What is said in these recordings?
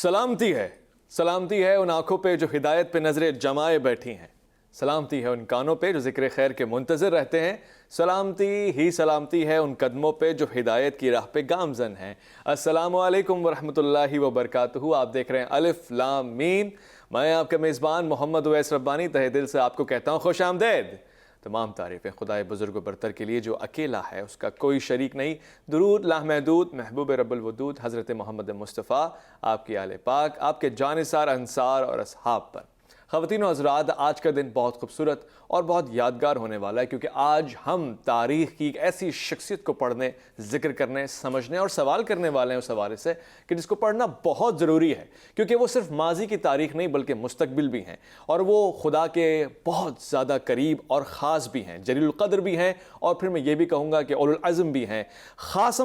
سلامتی ہے ان آنکھوں پہ جو ہدایت پہ نظریں جمائے بیٹھی ہیں، سلامتی ہے ان کانوں پہ جو ذکر خیر کے منتظر رہتے ہیں، سلامتی ہے ان قدموں پہ جو ہدایت کی راہ پہ گامزن ہیں۔ السلام علیکم ورحمۃ اللہ وبرکاتہ۔ آپ دیکھ رہے ہیں الف لام میم۔ میں آپ کا میزبان محمد اویس ربانی تہہ دل سے آپ کو کہتا ہوں خوش آمدید۔ تمام تعریفیں خدائے بزرگ و برتر کے لیے جو اکیلا ہے، اس کا کوئی شریک نہیں۔ درود لامحدود محبوب رب الودود حضرت محمد مصطفیٰ، آپ کی آل پاک، آپ کے جانثار انصار اور اصحاب پر۔ خواتین و حضرات، آج کا دن بہت خوبصورت اور بہت یادگار ہونے والا ہے، کیونکہ آج ہم تاریخ کی ایک ایسی شخصیت کو پڑھنے، ذکر کرنے، سمجھنے اور سوال کرنے والے ہیں اس حوالے سے کہ جس کو پڑھنا بہت ضروری ہے، کیونکہ وہ صرف ماضی کی تاریخ نہیں بلکہ مستقبل بھی ہیں، اور وہ خدا کے بہت زیادہ قریب اور خاص بھی ہیں، جلیل القدر بھی ہیں، اور پھر میں یہ بھی کہوں گا کہ اولو العزم بھی ہیں۔ خاص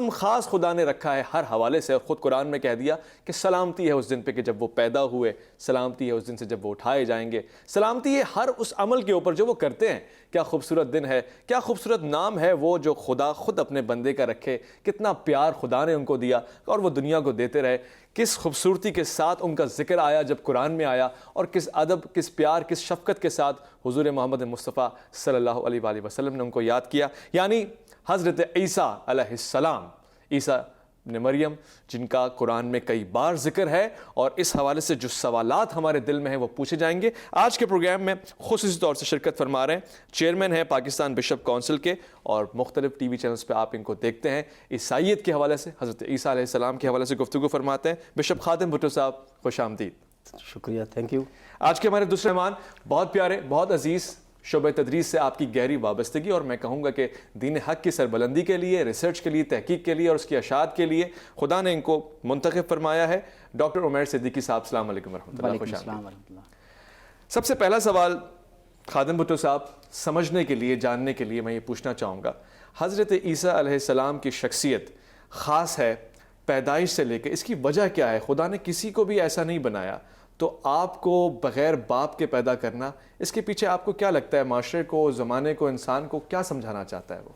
خدا نے رکھا ہے ہر حوالے سے، اور خود قرآن میں کہہ دیا کہ سلامتی ہے اس دن پہ کہ جب وہ پیدا ہوئے، سلامتی ہے اس دن سے جب وہ اٹھائے جائیں گے، سلامتی ہے ہر اس عمل کے اوپر جو وہ کرتے ہیں۔ کیا خوبصورت دن ہے، کیا خوبصورت نام ہے وہ جو خدا خود اپنے بندے کا رکھے، کتنا پیار خدا نے ان کو دیا اور وہ دنیا کو دیتے رہے۔ کس خوبصورتی کے ساتھ ان کا ذکر آیا جب قرآن میں آیا، اور کس ادب، کس پیار، کس شفقت کے ساتھ حضور محمد مصطفیٰ صلی اللہ علیہ وآلہ وسلم نے ان کو یاد کیا، یعنی حضرت عیسیٰ علیہ السلام، عیسیٰ ابن مریم، جن کا قرآن میں کئی بار ذکر ہے، اور اس حوالے سے جو سوالات ہمارے دل میں ہیں وہ پوچھے جائیں گے۔ آج کے پروگرام میں خصوصی طور سے شرکت فرما رہے ہیں چیئرمین ہیں پاکستان بشپ کونسل کے، اور مختلف ٹی وی چینلز پہ آپ ان کو دیکھتے ہیں، عیسائیت کے حوالے سے، حضرت عیسیٰ علیہ السلام کے حوالے سے گفتگو فرماتے ہیں۔ بشپ خادم بھٹو صاحب، خوش آمدید۔ شکریہ، تھینک یو۔ آج کے ہمارے دوسرے مہمان بہت پیارے، بہت عزیز، شعبہ تدریس سے آپ کی گہری وابستگی، اور میں کہوں گا کہ دین حق کی سربلندی کے لیے، ریسرچ کے لیے، تحقیق کے لیے اور اس کی اشاعت کے لیے خدا نے ان کو منتخب فرمایا ہے۔ ڈاکٹر عمیر صدیقی صاحب، السلام علیکم ورحمۃ اللہ۔ خوش آمدید۔ سب سے پہلا سوال خادم بھٹو صاحب، سمجھنے کے لیے، جاننے کے لیے میں یہ پوچھنا چاہوں گا، حضرت عیسیٰ علیہ السلام کی شخصیت خاص ہے پیدائش سے لے کے، اس کی وجہ کیا ہے؟ خدا نے کسی کو بھی ایسا نہیں بنایا، تو آپ کو بغیر باپ کے پیدا کرنا، اس کے پیچھے آپ کو کیا لگتا ہے؟ معاشرے کو، زمانے کو، انسان کو کیا سمجھانا چاہتا ہے وہ؟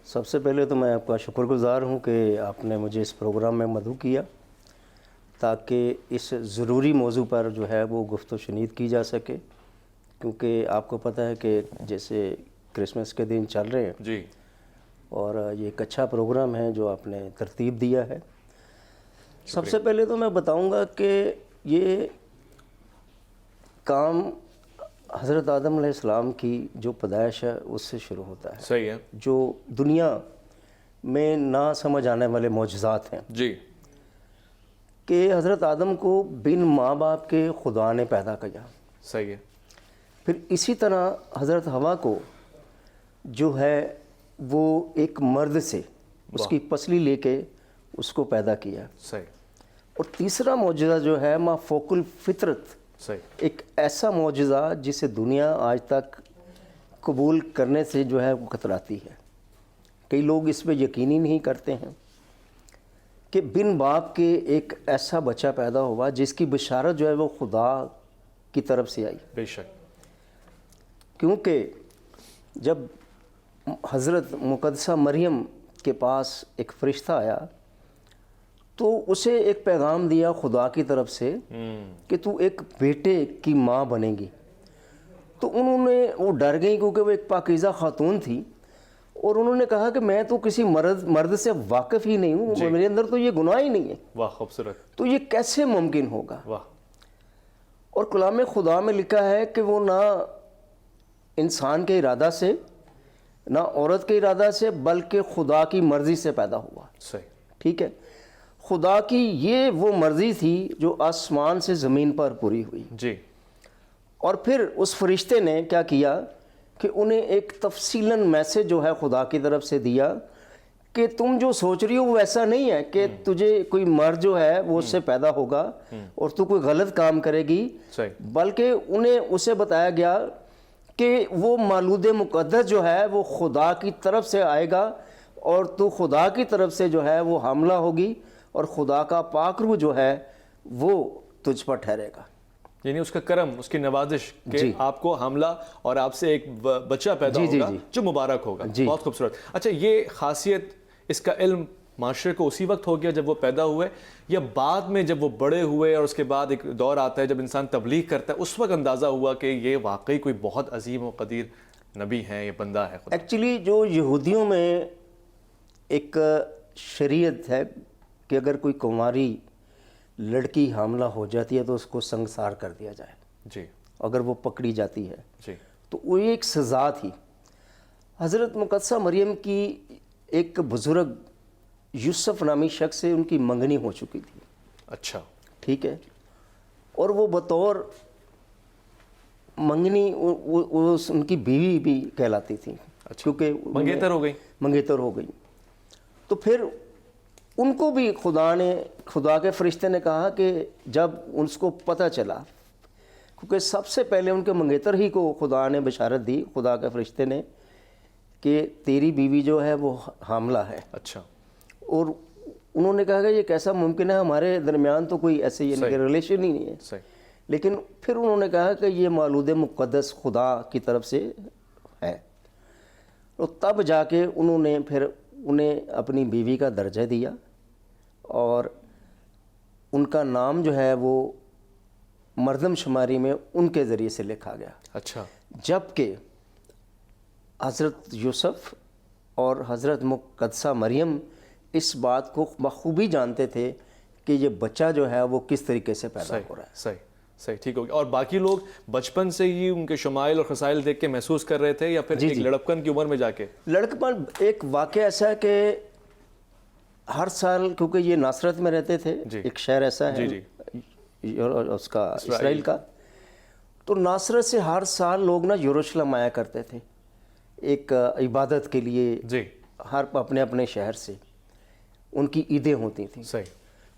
سب سے پہلے تو میں آپ کا شکر گزار ہوں کہ آپ نے مجھے اس پروگرام میں مدعو کیا تاکہ اس ضروری موضوع پر جو ہے وہ گفت و شنید کی جا سکے، کیونکہ آپ کو پتہ ہے کہ جیسے کرسمس کے دن چل رہے ہیں جی، اور یہ ایک اچھا پروگرام ہے جو آپ نے ترتیب دیا ہے۔ سب سے پہلے تو میں بتاؤں گا کہ یہ کام حضرت آدم علیہ السلام کی جو پیدائش ہے اس سے شروع ہوتا ہے۔ صحیح ہے۔ جو دنیا میں نہ سمجھ آنے والے معجزات ہیں، جی، کہ حضرت آدم کو بن ماں باپ کے خدا نے پیدا کیا۔ صحیح ہے۔ پھر اسی طرح حضرت حوا کو جو ہے وہ ایک مرد سے اس کی پسلی لے کے اس کو پیدا کیا۔ صحیح۔ اور تیسرا معجزہ جو ہے ما فوق الفطرت، صحیح، ایک ایسا معجزہ جسے دنیا آج تک قبول کرنے سے جو ہے وہ کتراتی ہے۔ کئی لوگ اس پہ یقین ہی نہیں کرتے ہیں کہ بن باپ کے ایک ایسا بچہ پیدا ہوا جس کی بشارت جو ہے وہ خدا کی طرف سے آئی۔ بے شک۔ کیونکہ جب حضرت مقدسہ مریم کے پاس ایک فرشتہ آیا تو اسے ایک پیغام دیا خدا کی طرف سے کہ تو ایک بیٹے کی ماں بنے گی، تو وہ ڈر گئی کیونکہ وہ ایک پاکیزہ خاتون تھی، اور انہوں نے کہا کہ میں تو کسی مرد سے واقف ہی نہیں ہوں، میرے اندر تو یہ گناہ ہی نہیں ہے۔ واہ، خوبصورت۔ تو یہ کیسے ممکن ہوگا؟ واہ۔ اور کلام خدا میں لکھا ہے کہ وہ نہ انسان کے ارادہ سے، نہ عورت کے ارادہ سے، بلکہ خدا کی مرضی سے پیدا ہوا۔ صحیح۔ ٹھیک ہے، خدا کی یہ وہ مرضی تھی جو آسمان سے زمین پر پوری ہوئی۔ جی۔ اور پھر اس فرشتے نے کیا کیا کہ انہیں ایک تفصیلاً میسج جو ہے خدا کی طرف سے دیا کہ تم جو سوچ رہی ہو وہ ایسا نہیں ہے کہ تجھے کوئی مرد جو ہے وہ اس سے پیدا ہوگا اور تو کوئی غلط کام کرے گی، بلکہ انہیں اسے بتایا گیا کہ وہ مولود مقدس جو ہے وہ خدا کی طرف سے آئے گا، اور تو خدا کی طرف سے جو ہے وہ حاملہ ہوگی، اور خدا کا پاک روح جو ہے وہ تجھ پر ٹھہرے گا۔ یعنی اس کا کرم، اس کی نوازش کہ آپ کو حاملہ اور آپ سے ایک بچہ پیدا ہوگا جو مبارک ہوگا۔ بہت خوبصورت۔ اچھا، یہ خاصیت، اس کا علم معاشرے کو اسی وقت ہو گیا جب وہ پیدا ہوئے، یا بعد میں جب وہ بڑے ہوئے اور اس کے بعد ایک دور آتا ہے جب انسان تبلیغ کرتا ہے اس وقت اندازہ ہوا کہ یہ واقعی کوئی بہت عظیم و قدیر نبی ہے، یہ بندہ ہے خدا؟ ایکچولی جو یہودیوں میں ایک شریعت ہے کہ اگر کوئی کنواری لڑکی حاملہ ہو جاتی ہے تو اس کو سنگسار کر دیا جائے، جی اگر وہ پکڑی جاتی ہے جی تو وہ ایک سزا تھی۔ حضرت مقدسہ مریم کی ایک بزرگ یوسف نامی شخص سے ان کی منگنی ہو چکی تھی، اچھا ٹھیک ہے، اور وہ بطور منگنی ان کی بیوی بھی کہلاتی تھی، کیونکہ منگیتر ہو گئی، منگیتر ہو گئی۔ تو پھر ان کو بھی خدا کے فرشتے نے کہا کہ جب اس کو پتہ چلا، کیونکہ سب سے پہلے ان کے منگیتر ہی کو خدا نے بشارت دی، خدا کے فرشتے نے، کہ تیری بیوی جو ہے وہ حاملہ ہے۔ اچھا، اور انہوں نے کہا کہ یہ کیسا ممکن ہے، ہمارے درمیان تو کوئی ایسے یعنی کہ ریلیشن ہی نہیں ہے۔ صحیح، لیکن پھر انہوں نے کہا کہ یہ مولود مقدس خدا کی طرف سے ہے، اور تب جا کے انہیں اپنی بیوی کا درجہ دیا، اور ان کا نام جو ہے وہ مردم شماری میں ان کے ذریعے سے لکھا گیا۔ اچھا، جبکہ حضرت یوسف اور حضرت مقدسہ مریم اس بات کو بخوبی جانتے تھے کہ یہ بچہ جو ہے وہ کس طریقے سے پیدا ہو رہا ہے۔ صحیح صحیح، ٹھیک ہو گیا۔ اور باقی لوگ بچپن سے ہی ان کے شمائل اور خصائل دیکھ کے محسوس کر رہے تھے، یا پھر ایک لڑکپن کی عمر میں جا کے؟ لڑکپن ایک واقعہ ایسا ہے کہ ہر سال، کیونکہ یہ ناصرت میں رہتے تھے، ایک شہر ایسا ہے اس کا اسرائیل کا، تو ناصرت سے ہر سال لوگ نا یروشلم آیا کرتے تھے ایک عبادت کے لیے، جی، ہر اپنے اپنے شہر سے ان کی عیدیں ہوتی تھیں، صحیح،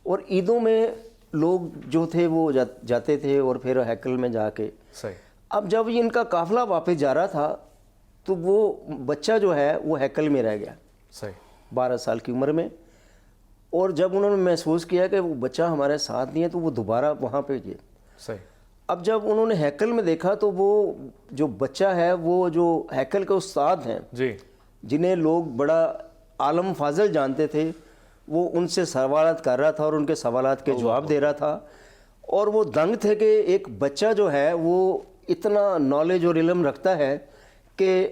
اور عیدوں میں لوگ جو تھے وہ جاتے تھے اور پھر ہیکل میں جا کے، صحیح، اب جب ان کا قافلہ واپس جا رہا تھا تو وہ بچہ جو ہے وہ ہیکل میں رہ گیا، صحیح، 12 سال کی عمر میں، اور جب انہوں نے محسوس کیا کہ وہ بچہ ہمارے ساتھ نہیں ہے تو وہ دوبارہ وہاں پہ گئے۔ صحیح، اب جب انہوں نے ہیکل میں دیکھا تو وہ جو بچہ ہے وہ جو ہیکل کے استاد ہیں، جی، جنہیں لوگ بڑا عالم فاضل جانتے تھے، وہ ان سے سوالات کر رہا تھا اور ان کے سوالات کے جواب دے رہا تھا، اور وہ دنگ تھے کہ ایک بچہ جو ہے وہ اتنا نالج اور علم رکھتا ہے کہ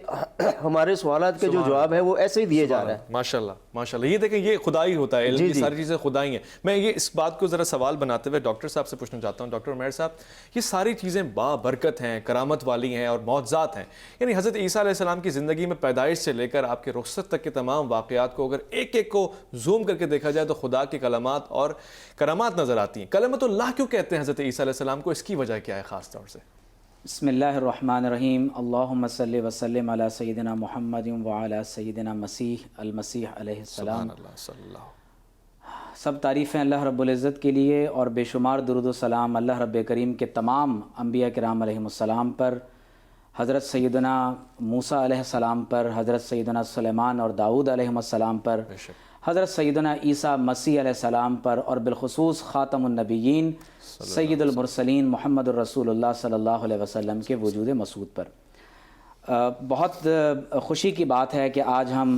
ہمارے سوالات کے جو جواب ہے وہ ایسے ہی دیے جا رہا ہے۔ ماشاءاللہ ماشاءاللہ، یہ دیکھیں یہ خدائی ہوتا ہے، علم کی ساری چیزیں خدائی ہیں۔ میں یہ اس بات کو ذرا سوال بناتے ہوئے ڈاکٹر صاحب سے پوچھنا چاہتا ہوں، ڈاکٹر عمیر صاحب، یہ ساری چیزیں بابرکت ہیں، کرامت والی ہیں اور معجزات ہیں، یعنی حضرت عیسیٰ علیہ السلام کی زندگی میں پیدائش سے لے کر آپ کے رخصت تک کے تمام واقعات کو اگر ایک ایک کو زوم کر کے دیکھا جائے تو خدا کی کلمات اور کرامات نظر آتی ہیں۔ کلمت اللہ کیوں کہتے ہیں حضرت عیسیٰ علیہ السلام کو، اس کی وجہ کیا ہے خاص طور سے؟ بسم اللہ الرحمن الرحیم، اللہم صلی وسلم علی سیدنا محمد وعلی سیدنا مسیح المسیح علیہ السلام۔ سبحان اللہ، صلی اللہ۔ سب تعریفیں اللہ رب العزت کے لیے، اور بے شمار درود و سلام اللہ رب کریم کے تمام انبیاء کرام علیہ السلام پر، حضرت سیدنا موسیٰ علیہ السلام پر، حضرت سیدنا سلیمان اور داؤد علیہ السلام پر، حضرت سیدنا عیسیٰ مسیح علیہ السلام پر، اور بالخصوص خاتم النبیین سید المرسلین محمد الرسول اللہ صلی اللہ علیہ وسلم کے وجود مسعود پر۔ بہت خوشی کی بات ہے کہ آج ہم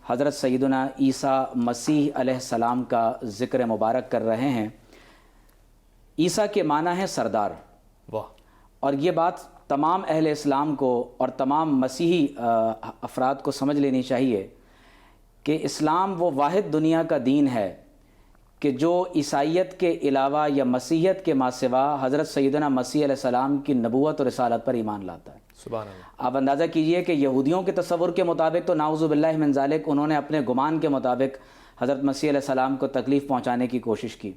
حضرت سیدنا عیسیٰ مسیح علیہ السلام کا ذکر مبارک کر رہے ہیں۔ عیسیٰ کے معنی ہے سردار، واہ، اور یہ بات تمام اہل اسلام کو اور تمام مسیحی افراد کو سمجھ لینی چاہیے کہ اسلام وہ واحد دنیا کا دین ہے کہ جو عیسائیت کے علاوہ یا مسیحیت کے ماں سوا حضرت سیدنا مسیح علیہ السلام کی نبوت اور رسالت پر ایمان لاتا ہے۔ سبحان اللہ۔ آپ اندازہ کیجئے کہ یہودیوں کے تصور کے مطابق تو نعوذ باللہ من ذالک انہوں نے اپنے گمان کے مطابق حضرت مسیح علیہ السلام کو تکلیف پہنچانے کی کوشش کی۔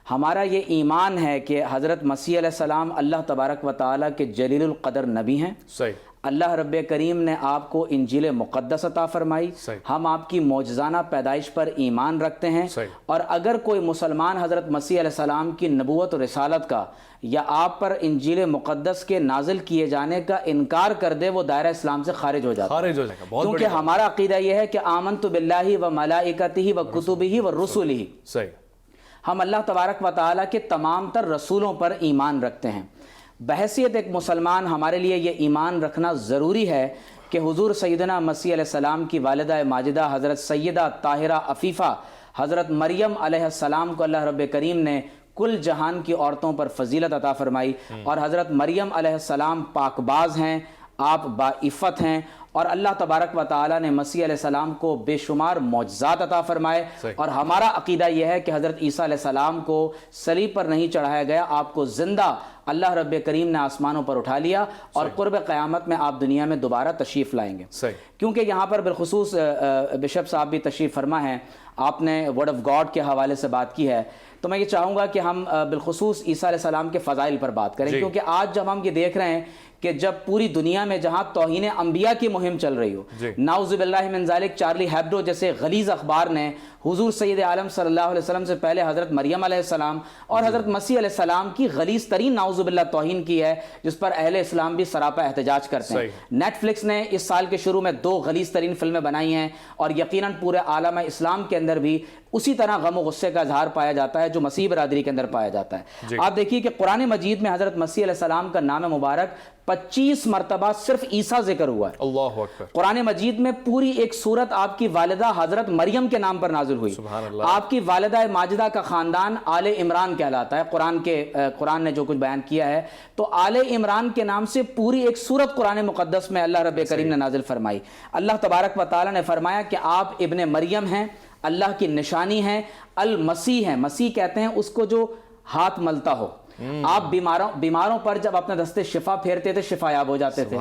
ہمارا یہ ایمان ہے کہ حضرت مسیح علیہ السلام اللہ تبارک و تعالیٰ کے جلیل القدر نبی ہیں۔ صحیح، اللہ رب کریم نے آپ کو انجیل مقدس عطا فرمائی، ہم آپ کی معجزانہ پیدائش پر ایمان رکھتے ہیں، اور اگر کوئی مسلمان حضرت مسیح علیہ السلام کی نبوت و رسالت کا یا آپ پر انجیل مقدس کے نازل کیے جانے کا انکار کر دے وہ دائرہ اسلام سے خارج ہو جاتا ہے، خارج ہو جائے گا۔ بہت کیونکہ ہمارا عقیدہ یہ ہے کہ آمنت باللہ و ملائکتہ و کتبہ و رسلہ، صحیح، ہم اللہ تبارک و تعالیٰ کے تمام تر رسولوں پر ایمان رکھتے ہیں۔ بحیثیت ایک مسلمان ہمارے لیے یہ ایمان رکھنا ضروری ہے کہ حضور سیدنا مسیح علیہ السلام کی والدہ ماجدہ حضرت سیدہ طاہرہ عفیفہ حضرت مریم علیہ السلام کو اللہ رب کریم نے کل جہان کی عورتوں پر فضیلت عطا فرمائی، اور حضرت مریم علیہ السلام پاک باز ہیں، آپ باعفت ہیں، اور اللہ تبارک و تعالیٰ نے مسیح علیہ السلام کو بے شمار معجزات عطا فرمائے۔ اور ہمارا عقیدہ یہ ہے کہ حضرت عیسیٰ علیہ السلام کو صلیب پر نہیں چڑھایا گیا، آپ کو زندہ اللہ رب کریم نے آسمانوں پر اٹھا لیا، اور قرب قیامت میں آپ دنیا میں دوبارہ تشریف لائیں گے۔ کیونکہ یہاں پر بالخصوص بشپ صاحب بھی تشریف فرما ہیں، آپ نے ورڈ آف گاڈ کے حوالے سے بات کی ہے، تو میں یہ چاہوں گا کہ ہم بالخصوص عیسیٰ علیہ السلام کے فضائل پر بات کریں، کیونکہ آج جب ہم یہ دیکھ رہے ہیں کہ جب پوری دنیا میں جہاں توہین انبیاء کی مہم چل رہی ہو، نعوذ باللہ من ذالک، چارلی ہیبڈو جیسے غلیظ اخبار نے حضور سید عالم صلی اللہ علیہ وسلم سے پہلے حضرت مریم علیہ السلام اور حضرت مسیح علیہ السلام کی غلیظ ترین نعوذ باللہ توہین کی ہے، جس پر اہل اسلام بھی سراپا احتجاج کرتے ہیں۔ نیٹ فلکس نے اس سال کے شروع میں 2 غلیظ ترین فلمیں بنائی ہیں، اور یقیناً پورے عالم اسلام کے اندر بھی اسی طرح غم و غصے کا اظہار پایا جاتا ہے جو مسیح برادری کے اندر پایا جاتا ہے۔ آپ دیکھیے کہ قرآن مجید میں حضرت مسیح علیہ السلام کا نام مبارک 25 مرتبہ صرف عیسیٰ ذکر ہوا ہے۔ اللہ اکبر۔ قرآن مجید میں پوری ایک سورت آپ کی والدہ حضرت مریم کے نام پر نازل ہوئی۔ آپ کی والدہ ماجدہ کا خاندان آل عمران کہلاتا ہے، قرآن نے جو کچھ بیان کیا ہے، تو آل عمران کے نام سے پوری ایک سورت قرآن مقدس میں اللہ رب کریم نے نازل فرمائی۔ اللہ تبارک و تعالیٰ نے فرمایا کہ آپ ابن مریم ہیں، اللہ کی نشانی ہیں، المسیح ہیں، مسیح کہتے ہیں اس کو جو ہاتھ ملتا ہو۔ آپ بیماروں پر جب اپنے دستے شفا پھیرتے تھے، شفا یاب ہو جاتے تھے۔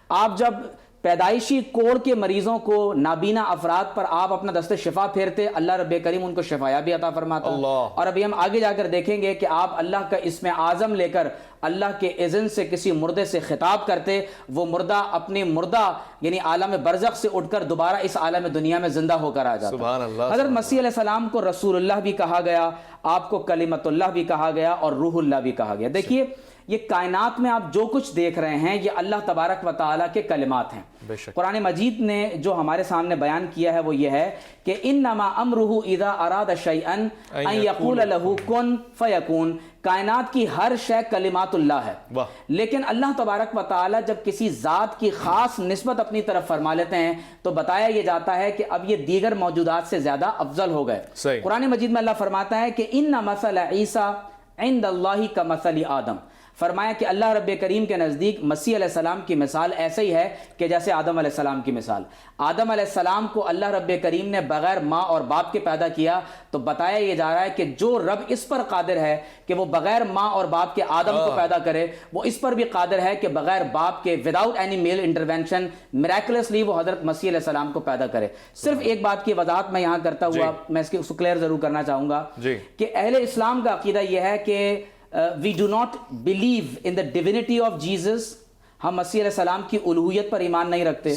آپ جب پیدائشی کوڑ کے مریضوں کو، نابینا افراد پر آپ اپنا دستے شفا پھیرتے، اللہ رب کریم ان کو شفا یابی عطا فرماتا۔ اور ابھی ہم آگے جا کر دیکھیں گے کہ آپ اللہ کا اسم اعظم لے کر اللہ کے اذن سے کسی مردے سے خطاب کرتے، وہ مردہ اپنی مردہ یعنی عالم برزخ سے اٹھ کر دوبارہ اس عالم دنیا میں زندہ ہو کر آ جاتا۔ حضرت مسیح علیہ السلام کو رسول اللہ بھی کہا گیا، آپ کو کلمت اللہ بھی کہا گیا، اور روح اللہ بھی کہا گیا۔ دیکھیے یہ کائنات میں آپ جو کچھ دیکھ رہے ہیں یہ اللہ تبارک و تعالیٰ کے کلمات ہیں۔ قرآن مجید نے جو ہمارے سامنے بیان کیا ہے وہ یہ ہے کہ انما امرہ اذا اراد شیئا ان یقول له کن فیکون۔ کائنات کی ہر شے کلمات اللہ ہے، لیکن اللہ تبارک و تعالیٰ جب کسی ذات کی خاص نسبت اپنی طرف فرما لیتے ہیں تو بتایا یہ جاتا ہے کہ اب یہ دیگر موجودات سے زیادہ افضل ہو گئے۔ قرآن مجید میں اللہ فرماتا ہے کہ ان مثل عیسیٰ عند اللہ کمثل آدم۔ فرمایا کہ اللہ رب کریم کے نزدیک مسیح علیہ السلام کی مثال ایسے ہی ہے کہ جیسے آدم علیہ السلام کی مثال۔ آدم علیہ السلام کو اللہ رب کریم نے بغیر ماں اور باپ کے پیدا کیا، تو بتایا یہ جا رہا ہے کہ جو رب اس پر قادر ہے کہ وہ بغیر ماں اور باپ کے آدم کو پیدا کرے، وہ اس پر بھی قادر ہے کہ بغیر باپ کے وداؤٹ اینی میل انٹرونشن میریکلسلی وہ حضرت مسیح علیہ السلام کو پیدا کرے۔ صرف ایک بات کی وضاحت میں یہاں کرتا ہوا میں اس کو کلیئر ضرور کرنا چاہوں گا کہ اہل اسلام کا عقیدہ یہ ہے کہ we do not believe in the divinity of Jesus۔ ہم مسیح علیہ السلام کی الوہیت پر ایمان نہیں رکھتے،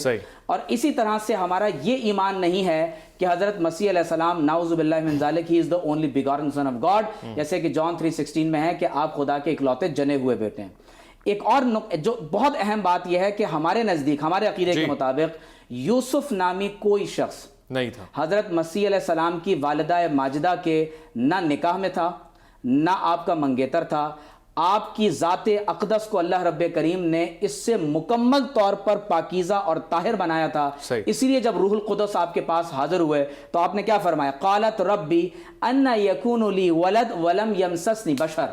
اور اسی طرح سے ہمارا یہ ایمان نہیں ہے کہ حضرت مسیح علیہ السلام نعوذ باللہ من ذالک he is the only begotten son of God، جیسے کہ جان 3:16 میں ہے کہ آپ خدا کے اکلوتے جنے ہوئے بیٹے ہیں۔ ایک اور جو بہت اہم بات یہ ہے کہ ہمارے نزدیک، ہمارے عقیدے کے مطابق یوسف نامی کوئی شخص نہیں تھا حضرت مسیح علیہ السلام کی والدہ ماجدہ کے نہ نکاح میں تھا، نہ آپ کا منگیتر تھا۔ آپ کی ذات اقدس کو اللہ رب کریم نے اس سے مکمل طور پر پاکیزہ اور طاہر بنایا تھا۔ اسی لیے جب روح القدس آپ کے پاس حاضر ہوئے تو آپ نے کیا فرمایا؟ قالت ربی ان یکون لی ولد ولم یمسسنی بشر۔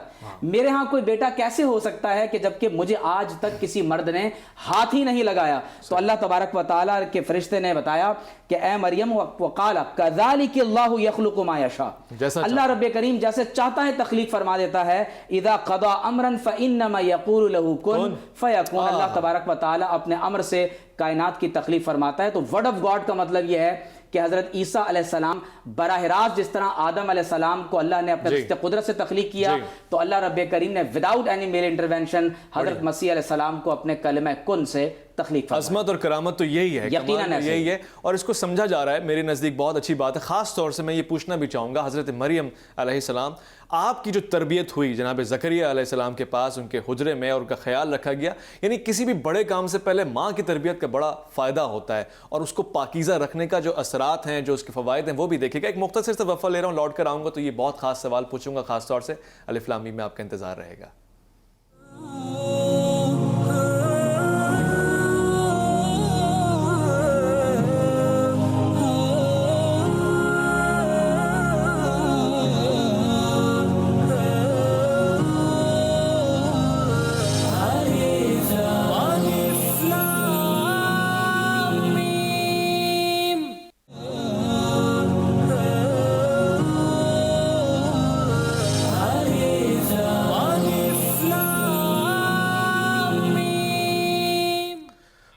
میرے ہاں کوئی بیٹا کیسے ہو سکتا ہے کہ جبکہ مجھے آج تک کسی مرد نے ہاتھ ہی نہیں لگایا؟ تو اللہ تبارک و تعالیٰ کے فرشتے نے بتایا کہ اے مریم وقال کذالک اللہ یخلق ما یشاء، اللہ رب کریم جیسے چاہتا ہے تخلیق فرما دیتا ہے۔ اذا قضى امرا فانما يقول له كن فيكون۔ اللہ تبارک و تعالیٰ اپنے امر سے کائنات کی تخلیق فرماتا ہے۔ تو ورڈ آف گاڈ کا مطلب یہ ہے کہ حضرت عیسیٰ علیہ السلام براہ راست جس طرح آدم علیہ السلام کو اللہ نے اپنے رشتے قدرت سے تخلیق کیا، تو اللہ رب کریم نے وداؤٹ اینی میل انٹرونشن حضرت مسیح علیہ السلام کو اپنے کلمہ کن سے تخلیق فرمایا۔ عظمت اور کرامت تو یہی ہے، یقیناً یہی ہے، اور اس کو سمجھا جا رہا ہے۔ میرے نزدیک بہت اچھی بات ہے۔ خاص طور سے میں یہ پوچھنا بھی چاہوں گا، حضرت مریم علیہ السلام، آپ کی جو تربیت ہوئی جناب زکریا علیہ السلام کے پاس، ان کے حجرے میں، اور ان کا خیال رکھا گیا، یعنی کسی بھی بڑے کام سے پہلے ماں کی تربیت کا بڑا فائدہ ہوتا ہے، اور اس کو پاکیزہ رکھنے کا جو اثرات ہیں، جو اس کے فوائد ہیں، وہ بھی دیکھے گا۔ ایک مختصر سے وقفہ لے رہا ہوں، لوٹ کر آؤں گا تو یہ بہت خاص سوال پوچھوں گا، خاص طور سے الف لام میم میں آپ کا انتظار رہے گا۔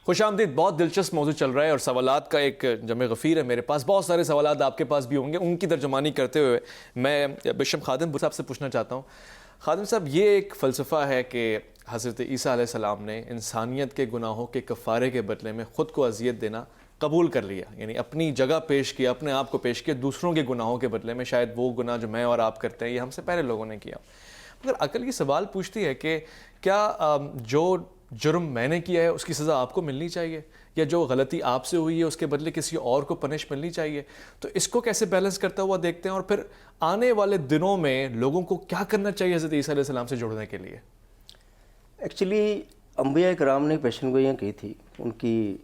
خوش آمدید. بہت دلچسپ موضوع چل رہا ہے اور سوالات کا ایک جمع غفیر ہے میرے پاس. بہت سارے سوالات آپ کے پاس بھی ہوں گے. ان کی ترجمانی کرتے ہوئے میں بشپ خادم صاحب سے پوچھنا چاہتا ہوں. خادم صاحب, یہ ایک فلسفہ ہے کہ حضرت عیسیٰ علیہ السلام نے انسانیت کے گناہوں کے کفارے کے بدلے میں خود کو اذیت دینا قبول کر لیا, یعنی اپنی جگہ پیش کیا, اپنے آپ کو پیش کیا دوسروں کے گناہوں کے بدلے میں. شاید وہ گناہ جو میں اور آپ کرتے ہیں یہ ہم سے پہلے لوگوں نے کیا. مگر عقل یہ سوال پوچھتی ہے کہ کیا جو جرم میں نے کیا ہے اس کی سزا آپ کو ملنی چاہیے, یا جو غلطی آپ سے ہوئی ہے اس کے بدلے کسی اور کو پنش ملنی چاہیے؟ تو اس کو کیسے بیلنس کرتا ہوا دیکھتے ہیں, اور پھر آنے والے دنوں میں لوگوں کو کیا کرنا چاہیے حضرت عیسیٰ علیہ السلام سے جڑنے کے لیے؟ ایکچولی انبیاء کرام نے پیشن گوئیاں کی تھی ان کی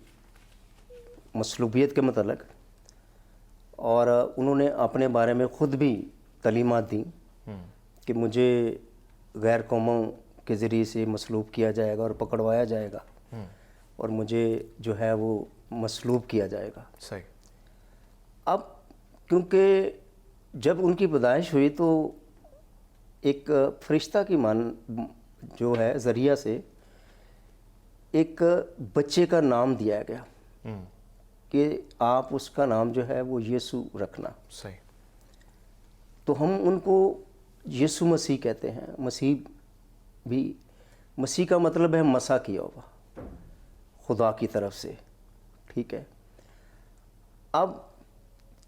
مصلوبیت کے متعلق, اور انہوں نے اپنے بارے میں خود بھی تعلیمات دیں کہ مجھے غیر قوموں کے ذریعے سے مصلوب کیا جائے گا اور پکڑوایا جائے گا, اور مجھے جو ہے وہ مصلوب کیا جائے گا. صحیح. اب کیونکہ جب ان کی پیدائش ہوئی تو ایک فرشتہ کی جو ہے ذریعہ سے ایک بچے کا نام دیا گیا کہ آپ اس کا نام جو ہے وہ یسوع رکھنا. صحیح. تو ہم ان کو یسوع مسیح کہتے ہیں. مسیح بھی, مسیح کا مطلب ہے مسا کیا ہوا, خدا کی طرف سے. ٹھیک ہے. اب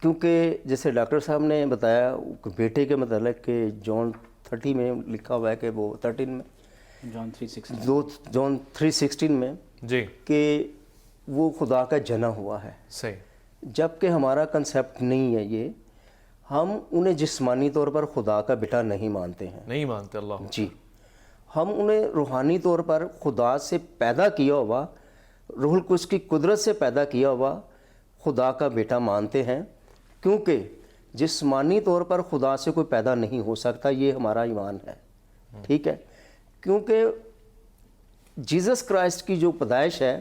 کیونکہ جیسے ڈاکٹر صاحب نے بتایا بیٹے کے متعلق کہ جون 30 میں لکھا ہوا ہے کہ وہ 13 میں جون 3:16 میں جی کہ وہ خدا کا جنا ہوا ہے. صحیح. جبکہ ہمارا کنسیپٹ نہیں ہے یہ, ہم انہیں جسمانی طور پر خدا کا بیٹا نہیں مانتے ہیں. نہیں مانتے. اللہ. جی, ہم انہیں روحانی طور پر خدا سے پیدا کیا ہوا, روح القدس کی قدرت سے پیدا کیا ہوا خدا کا بیٹا مانتے ہیں, کیونکہ جسمانی طور پر خدا سے کوئی پیدا نہیں ہو سکتا. یہ ہمارا ایمان ہے. ٹھیک ہے. کیونکہ جیزس کرائسٹ کی جو پیدائش ہے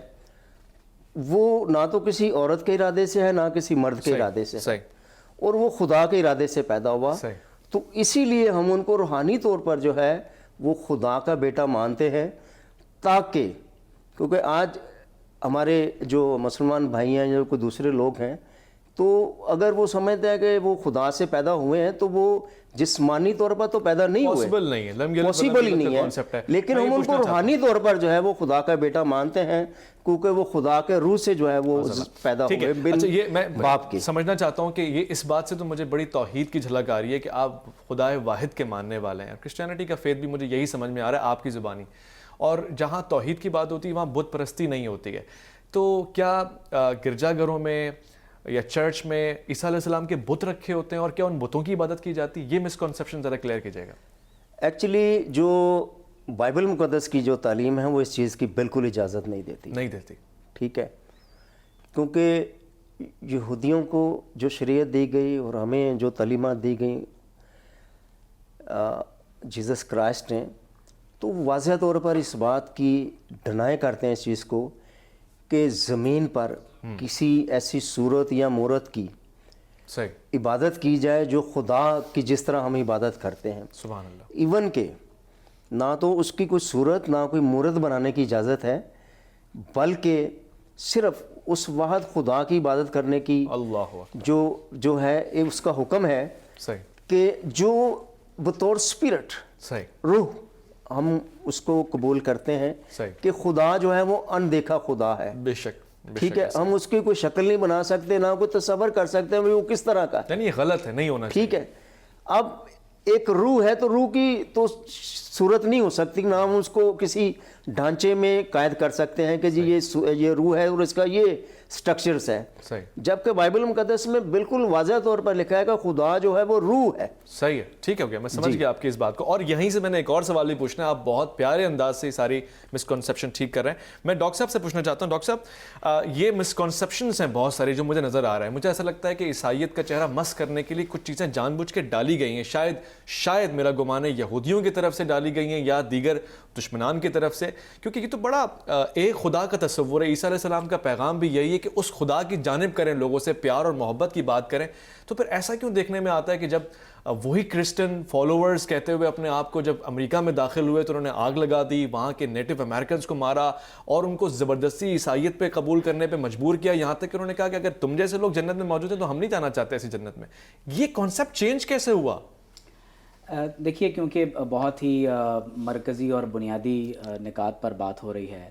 وہ نہ تو کسی عورت کے ارادے سے ہے نہ کسی مرد کے ارادے سے ہے, اور وہ خدا کے ارادے سے پیدا ہوا. تو اسی لیے ہم ان کو روحانی طور پر جو ہے وہ خدا کا بیٹا مانتے ہیں, تاکہ کیونکہ آج ہمارے جو مسلمان بھائی ہیں یا کوئی دوسرے لوگ ہیں تو اگر وہ سمجھتے ہیں کہ وہ خدا سے پیدا ہوئے ہیں تو وہ جسمانی طور پر تو پیدا نہیں ہوئے, پاسبل ہی نہیں ہے. لیکن ہم ان کو روحانی طور پر جو ہے وہ خدا کا بیٹا مانتے ہیں کیونکہ وہ خدا کے روح سے جو ہے وہ پیدا ہوئے بن باپ کی. سمجھنا چاہتا ہوں کہ یہ اس بات سے تو مجھے بڑی توحید کی جھلک آ رہی ہے کہ آپ خدا واحد کے ماننے والے ہیں. کرسچینٹی کا فیتھ بھی مجھے یہی سمجھ میں آ رہا ہے آپ کی زبانی, اور جہاں توحید کی بات ہوتی ہے وہاں بت پرستی نہیں ہوتی ہے. تو کیا گرجا گھروں میں یا چرچ میں عیسیٰ علیہ السلام کے بت رکھے ہوتے ہیں, اور کیا ان بتوں کی عبادت کی جاتی ہے؟ یہ مسکنسیپشن ذرا کلیئر کیجیے گا. ایکچولی جو بائبل مقدس کی جو تعلیم ہے وہ اس چیز کی بالکل اجازت نہیں دیتی. ٹھیک ہے. کیونکہ یہودیوں کو جو شریعت دی گئی اور ہمیں جو تعلیمات دی گئیں جیزس کرائسٹ نے, تو واضح طور پر اس بات کی ڈنائی کرتے ہیں اس چیز کو کہ زمین پر کسی ایسی صورت یا مورت کی عبادت کی جائے جو خدا کی جس طرح ہم عبادت کرتے ہیں. سبحان اللہ. ایون کہ نہ تو اس کی کوئی صورت نہ کوئی مورت بنانے کی اجازت ہے, بلکہ صرف اس واحد خدا کی عبادت کرنے کی جو ہے اس کا حکم ہے کہ جو بطور اسپرٹ روح ہم اس کو قبول کرتے ہیں کہ خدا جو ہے وہ اندیکھا خدا ہے. بے شک. ٹھیک ہے. ہم اس کی کوئی شکل نہیں بنا سکتے, نہ کوئی تصور کر سکتے ہیں وہ کس طرح کا, یعنی یہ غلط ہے, نہیں ہونا چاہیے. ٹھیک ہے. اب ایک روح ہے تو روح کی تو صورت نہیں ہو سکتی, نہ ہم اس کو کسی ڈھانچے میں قید کر سکتے ہیں کہ جی یہ روح ہے اور اس کا یہ سٹرکچرز ہے. جبکہ بائبل مقدس میں بالکل واضح طور پر لکھا ہے کہ خدا جو ہے وہ روح ہے. صحیح ہے. ٹھیک ہے, میں سمجھ گیا آپ کی اس بات کو, اور یہیں سے میں نے ایک اور سوال بھی پوچھنا ہے. آپ بہت پیارے انداز سے ساری مسکنسیپشن ٹھیک کر رہے ہیں. میں ڈاکٹر صاحب سے پوچھنا چاہتا ہوں. ڈاکٹر صاحب, یہ مسکنسیپشنز ہیں بہت ساری جو مجھے نظر آ رہا ہے. مجھے ایسا لگتا ہے کہ عیسائیت کا چہرہ مس کرنے کے لیے کچھ چیزیں جان بوجھ کے ڈالی گئی ہیں. شاید میرا گمان ہے یہودیوں کی طرف سے ڈالی گئی ہیں یا دیگر دشمنان کی طرف سے, کیونکہ یہ تو بڑا ایک خدا کا تصور ہے. عیسیٰ علیہ السلام کا پیغام بھی یہی ہے کہ اس خدا کی جانب کریں, لوگوں سے پیار اور محبت کی بات کریں, تو پھر ایسا کیوں دیکھنے میں آتا ہے کہ جب وہی کرسچن فالوورز کہتے ہوئے اپنے آپ کو جب امریکہ میں داخل ہوئے تو انہوں نے آگ لگا دی, وہاں کے نیٹو امریکنز کو مارا اور ان کو زبردستی عیسائیت پہ قبول کرنے پہ مجبور کیا, یہاں تک کہ انہوں نے کہا کہ اگر تم جیسے لوگ جنت میں موجود ہیں تو ہم نہیں جانا چاہتے ایسی جنت میں. یہ کانسیپٹ چینج کیسے ہوا؟ دیکھیے, کیونکہ بہت ہی مرکزی اور بنیادی نکات پر بات ہو رہی ہے.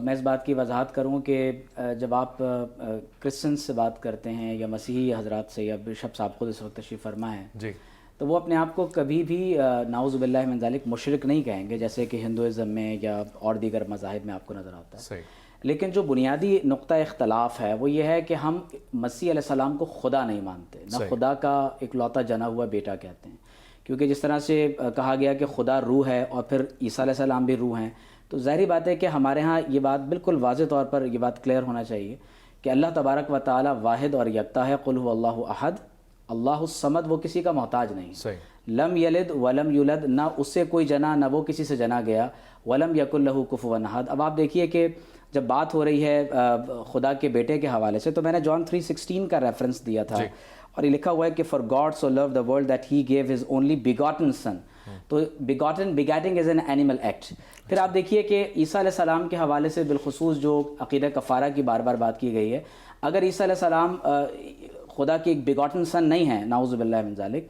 میں اس بات کی وضاحت کروں کہ جب آپ کرسچن سے بات کرتے ہیں یا مسیحی حضرات سے, یا بشپ صاحب خود اس وقت تشریف فرما ہیں جی, تو وہ اپنے آپ کو کبھی بھی نعوذ باللہ من ذالک مشرک نہیں کہیں گے, جیسے کہ ہندوازم میں یا اور دیگر مذاہب میں آپ کو نظر آتا ہے. صحیح. لیکن جو بنیادی نقطہ اختلاف ہے وہ یہ ہے کہ ہم مسیح علیہ السلام کو خدا نہیں مانتے, نہ خدا کا اکلوتا جنا ہوا بیٹا کہتے ہیں. کیونکہ جس طرح سے کہا گیا کہ خدا روح ہے اور پھر عیسیٰ علیہ السلام بھی روح ہیں, تو ظاہری بات ہے کہ ہمارے ہاں یہ بات بالکل واضح طور پر یہ بات کلیئر ہونا چاہیے کہ اللہ تبارک و تعالی واحد اور یکتا ہے. قل هو اللہ احد اللہ الصمد, وہ کسی کا محتاج نہیں. صحیح. لم یلد ولم یولد, نہ اس سے کوئی جنا نہ وہ کسی سے جنا گیا. ولم یکن لہ کفوا احد. اب آپ دیکھیے کہ جب بات ہو رہی ہے خدا کے بیٹے کے حوالے سے, تو میں نے جان 3:16 کا ریفرنس دیا تھا, اور یہ لکھا ہوا ہے کہ for God so loved the world that he gave his only begotten son. تو begetting is an animal act. پھر آپ دیکھیے کہ عیسیٰ علیہ السلام کے حوالے سے بالخصوص جو عقیدہ کفارہ کی بار بار بات کی گئی ہے, اگر عیسیٰ علیہ السلام خدا کی ایک بیگاٹن سن نہیں ہیں نعوذ باللہ من ذالک,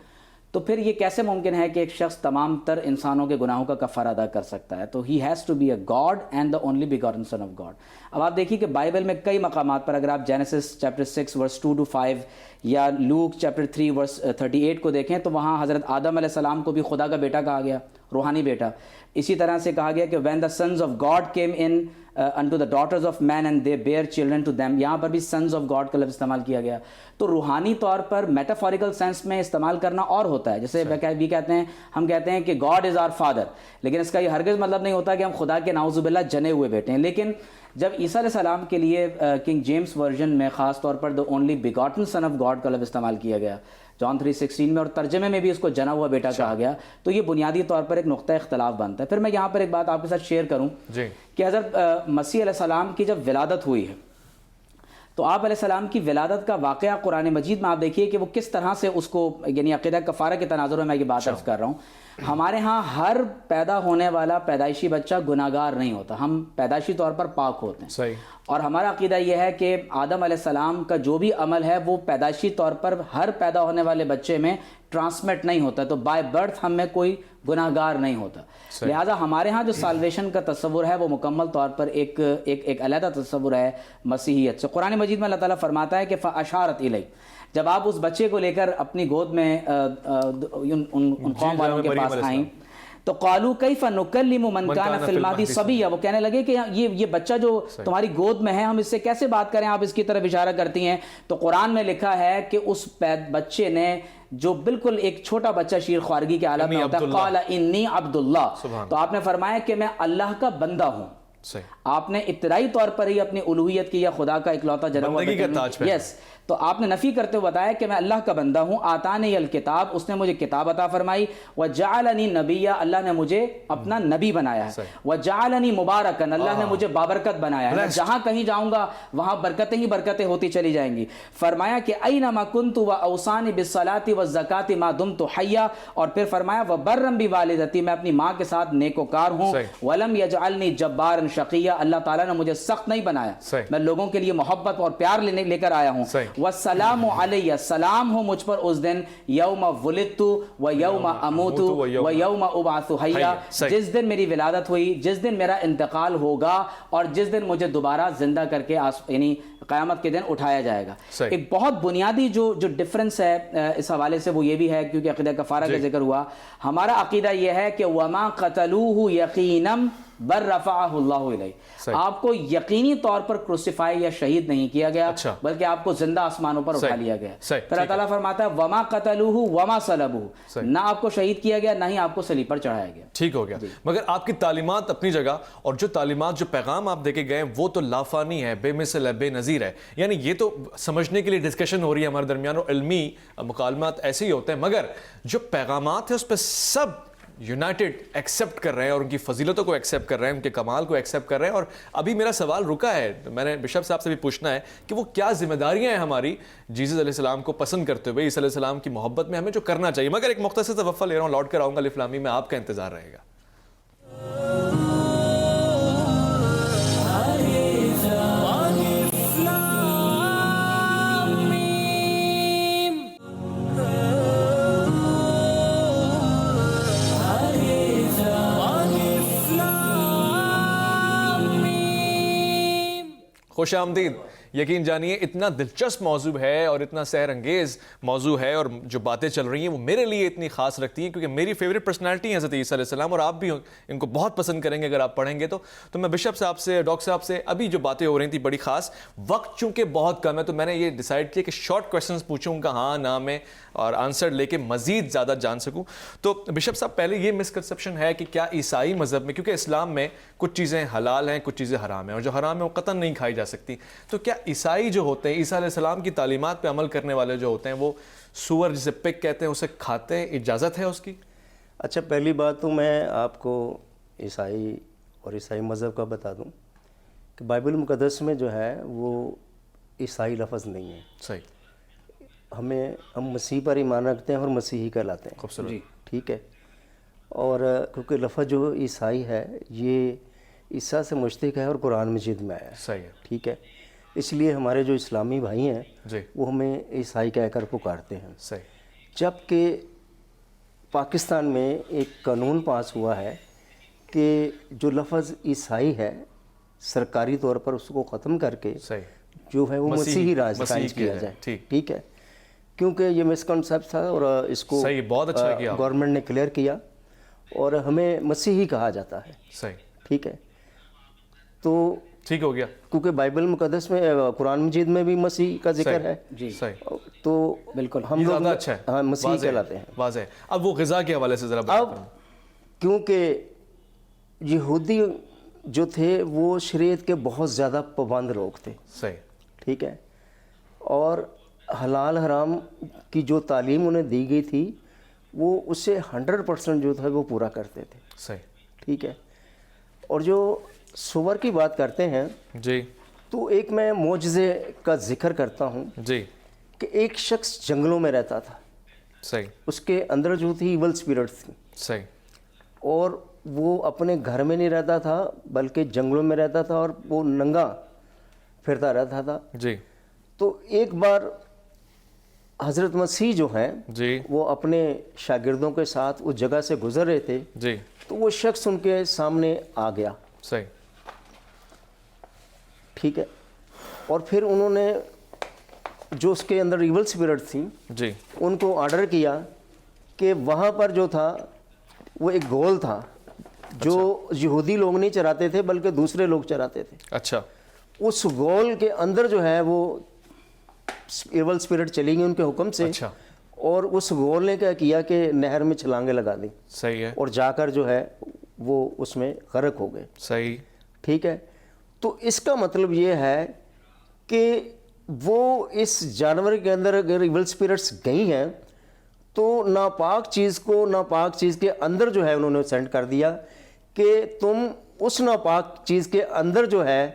تو پھر یہ کیسے ممکن ہے کہ ایک شخص تمام تر انسانوں کے گناہوں کا کفارہ ادا کر سکتا ہے؟ تو he has to be a God and the only begotten son of God. اب آپ دیکھیے کہ بائبل میں کئی مقامات پر, اگر آپ جینیسس چیپٹر 6 ورس 2-5 یا لوک چیپٹر 3 ورس 38 کو دیکھیں, تو وہاں حضرت آدم علیہ السلام کو بھی خدا کا بیٹا کہا گیا, روحانی بیٹا. اسی طرح سے کہا گیا کہ when the sons of God came in unto the daughters of man and they bear children to them, یہاں پر بھی sons of God کا لفظ استعمال کیا گیا. تو روحانی طور پر میٹافوریکل سینس میں استعمال کرنا اور ہوتا ہے, جیسے بھی کہتے ہیں, ہم کہتے ہیں کہ God is our father, لیکن اس کا یہ ہرگز مطلب نہیں ہوتا کہ ہم خدا کے نعوذ باللہ جنے ہوئے بیٹے ہیں. لیکن جب عیسیٰ علیہ السلام کے لیے کنگ جیمز ورژن میں خاص طور پر the only begotten son of God کا لفظ استعمال کیا گیا جان 3:16 میں, اور ترجمے میں بھی اس کو جنا ہوا بیٹا کہا گیا, تو یہ بنیادی طور پر ایک نقطہ اختلاف بنتا ہے. پھر میں یہاں پر ایک بات آپ کے ساتھ شیئر کروں کہ حضرت مسیح علیہ السلام کی جب ولادت ہوئی ہے, تو آپ علیہ السلام کی ولادت کا واقعہ قرآن مجید میں آپ دیکھیے کہ وہ کس طرح سے اس کو, یعنی عقیدہ کفارہ کے تناظر میں یہ بات عرض کر رہا ہوں. ہمارے ہاں ہر پیدا ہونے والا پیدائشی بچہ گناہگار نہیں ہوتا, ہم پیدائشی طور پر پاک ہوتے ہیں. صحیح. اور ہمارا عقیدہ یہ ہے کہ آدم علیہ السلام کا جو بھی عمل ہے وہ پیدائشی طور پر ہر پیدا ہونے والے بچے میں ٹرانسمٹ نہیں ہوتا, تو بائی برتھ ہم میں کوئی گناہگار نہیں ہوتا. لہٰذا ہمارے ہاں جو سالویشن کا تصور ہے وہ مکمل طور پر ایک علیحدہ تصور ہے مسیحیت سے. قرآن مجید میں اللہ تعالیٰ فرماتا ہے کہ فَأَشَارَتْ إِلَيْهِ, جب آپ اس بچے کو لے کر اپنی گود میں ان قوم والوں کے پاس آئیں, تو قالوا کیف نکلم من کان فی المہدی صبیا, وہ کہنے لگے کہ یہ بچہ جو تمہاری گود میں ہے ہم اس سے کیسے بات کریں, آپ اس کی طرف اشارہ کرتی ہیں. تو قرآن میں لکھا ہے کہ اس بچے نے, جو بالکل ایک چھوٹا بچہ شیر خوارگی کے حالت میں ہوتا ہے, قال انی عبد اللہ, تو آپ نے فرمایا کہ میں اللہ کا بندہ ہوں. آپ نے ابتدائی طور پر ہی اپنی الوہیت کی یا خدا کا اکلوتا جنا ہوا بیٹا, یس, تو آپ نے نفی کرتے ہوئے بتایا کہ میں اللہ کا بندہ ہوں. آتانی الکتاب, اس نے مجھے کتاب عطا فرمائی. وجعلنی نبیا, اللہ نے مجھے اپنا نبی بنایا ہے. وجعلنی مبارکن, اللہ نے مجھے بابرکت بنایا ہے, جہاں کہیں جاؤں گا وہاں برکتیں ہی برکتیں ہوتی چلی جائیں گی. فرمایا کہ اینما کنت واوصانی بالصلاۃ والزکاۃ ما دمت حیا, اور پھر فرمایا وبرا بوالدتی, میں اپنی ماں کے ساتھ نیکوکار ہوں. ولم یجعلنی جبارا شقیا, اللہ تعالیٰ نے مجھے سخت نہیں بنایا, میں لوگوں کے لیے محبت اور پیار لے کر آیا ہوں. والسلام علیہ, سلام ہو مجھ پر اس دن, یوم ولدت و یوم اموت و یوم ابعث حیا, جس دن میری ولادت ہوئی, جس دن میرا انتقال ہوگا, اور جس دن مجھے دوبارہ زندہ کر کے یعنی قیامت کے دن اٹھایا جائے گا. ایک بہت بنیادی جو ڈفرنس ہے اس حوالے سے وہ یہ بھی ہے, کیونکہ عقیدہ کفارہ کا ذکر ہوا, ہمارا عقیدہ یہ ہے کہ وما قتلوہ یقینا بل رفعہ اللہ الیہ, آپ کو یقینی طور پر کروسیفائی یا شہید نہیں کیا گیا, بلکہ آپ کو زندہ آسمانوں پر اٹھا لیا گیا. پھر اللہ تعالیٰ فرماتا ہے وما قتلوہ وما صلبوہ, نہ آپ کو شہید کیا گیا نہ ہی آپ کو صلیب پر چڑھایا گیا. ٹھیک ہو گیا. مگر آپ کی تعلیمات اپنی جگہ, اور جو تعلیمات جو پیغام آپ دے کے گئے وہ تو لافانی ہے, بے مثل ہے, بے نظیر ہے. یعنی یہ تو سمجھنے کے لیے ڈسکشن ہو رہی ہے ہمارے درمیان, اور علمی مکالمات ایسے ہی ہوتے ہیں, مگر جو پیغامات ہیں اس پہ سب یونائٹڈ ایکسیپٹ کر رہے ہیں اور ان کی فضیلتوں کو ایکسیپٹ کر رہے ہیں, ان کے کمال کو ایکسیپٹ کر رہے ہیں. اور ابھی میرا سوال رکا ہے, میں نے بشپ صاحب سے بھی پوچھنا ہے کہ وہ کیا ذمہ داریاں ہیں ہماری جیسس علیہ السلام کو پسند کرتے ہوئے, عیسیٰ علیہ السلام کی محبت میں ہمیں جو کرنا چاہیے. مگر ایک مختصر سا وقفہ لے رہا ہوں, لوٹ کر آؤں گا الف لام میم میں, آپ کا انتظار رہے گا. خوش آمدید. یقین جانیے اتنا دلچسپ موضوع ہے اور اتنا سحر انگیز موضوع ہے, اور جو باتیں چل رہی ہیں وہ میرے لیے اتنی خاص رکھتی ہیں کیونکہ میری فیوریٹ پرسنالٹی ہے حضرت عیسیٰ علیہ السلام, اور آپ بھی ان کو بہت پسند کریں گے اگر آپ پڑھیں گے تو میں بشپ صاحب سے, ڈاکٹر صاحب سے ابھی جو باتیں ہو رہی تھیں بڑی خاص, وقت چونکہ بہت کم ہے تو میں نے یہ ڈیسائیڈ کیا کہ شارٹ کویشچنز پوچھوں گا ہاں نا میں, اور آنسر لے کے مزید زیادہ جان سکوں. تو بشپ صاحب پہلے یہ مسکنسیپشن ہے کہ کیا عیسائی مذہب میں, کیونکہ اسلام میں کچھ چیزیں حلال ہیں کچھ چیزیں حرام ہیں, اور جو حرام ہیں وہ قطعاً نہیں کھائی جا سکتی, تو کیا عیسائی جو ہوتے ہیں, عیسیٰ علیہ السلام کی تعلیمات پہ عمل کرنے والے جو ہوتے ہیں, وہ سور جسے پگ کہتے ہیں اسے کھاتے ہیں, اجازت ہے اس کی؟ اچھا, پہلی بات تو میں آپ کو عیسائی اور عیسائی مذہب کا بتا دوں کہ بائبل مقدس میں جو ہے وہ عیسائی لفظ نہیں ہے. صحیح. ہم مسیح پر ایمان رکھتے ہیں اور مسیحی کہلاتے ہیں. خوبصورت. جی ٹھیک ہے. اور کیونکہ لفظ جو عیسائی ہے یہ عیسیٰ سے مشتق ہے اور قرآن مجید میں آیا ہے. صحیح ہے. ٹھیک ہے, اس لیے ہمارے جو اسلامی بھائی ہیں جی وہ ہمیں عیسائی کہہ کر پکارتے ہیں. صحیح. جبکہ پاکستان میں ایک قانون پاس ہوا ہے کہ جو لفظ عیسائی ہے سرکاری طور پر اس کو ختم کر کے صحیح جو ہے وہ مسیحی راج قائم کیا جائے. ٹھیک ہے, کیونکہ یہ مسکنسیپٹ تھا اور اس کو صحیح, بہت اچھا کیا گورنمنٹ نے کلیئر کیا اور ہمیں مسیحی کہا جاتا ہے. صحیح. ٹھیک ہے, تو ٹھیک ہو گیا کیونکہ بائبل مقدس میں قرآن مجید میں بھی مسیح کا ذکر ہے. جی صحیح. تو بالکل ہم لوگ زیادہ اچھا ہے, ہاں مسیح کہلاتے ہیں. واضح. اب وہ غذا کے حوالے سے ذرا اب کیونکہ یہودی جو تھے وہ شریعت کے بہت زیادہ پابند لوگ تھے. صحیح. ٹھیک ہے, اور حلال حرام کی جو تعلیم انہیں دی گئی تھی وہ اسے 100% جو تھا وہ پورا کرتے تھے. صحیح. ٹھیک ہے, اور جو سور کی بات کرتے ہیں جی تو ایک میں معجزے کا ذکر کرتا ہوں جی کہ ایک شخص جنگلوں میں رہتا تھا. صحیح. اس کے اندر جو تھی ایول اسپرٹس تھی, صحیح. اور وہ اپنے گھر میں نہیں رہتا تھا بلکہ جنگلوں میں رہتا تھا اور وہ ننگا پھرتا رہتا تھا. جی. تو ایک بار حضرت مسیح جو ہیں جی وہ اپنے شاگردوں کے ساتھ اس جگہ سے گزر رہے تھے, جی تو وہ شخص ان کے سامنے آ گیا. صحیح. ٹھیک ہے, اور پھر انہوں نے جو اس کے اندر ایول اسپرٹ تھیں جی ان کو آرڈر کیا کہ وہاں پر جو تھا وہ ایک گول تھا جو یہودی لوگ نہیں چراتے تھے بلکہ دوسرے لوگ چراتے تھے. اچھا. اس گول کے اندر جو ہے وہ ایول اسپرٹ چلی گئی ان کے حکم سے. اچھا. اور اس گول نے کیا کیا کہ نہر میں چھلانگیں لگا دی. صحیح ہے. اور جا کر جو ہے وہ اس میں غرق ہو گئے. صحیح. ٹھیک ہے, تو اس کا مطلب یہ ہے کہ وہ اس جانور کے اندر اگر ایول اسپرٹس گئی ہیں تو ناپاک چیز کو ناپاک چیز کے اندر جو ہے انہوں نے سینڈ کر دیا کہ تم اس ناپاک چیز کے اندر جو ہے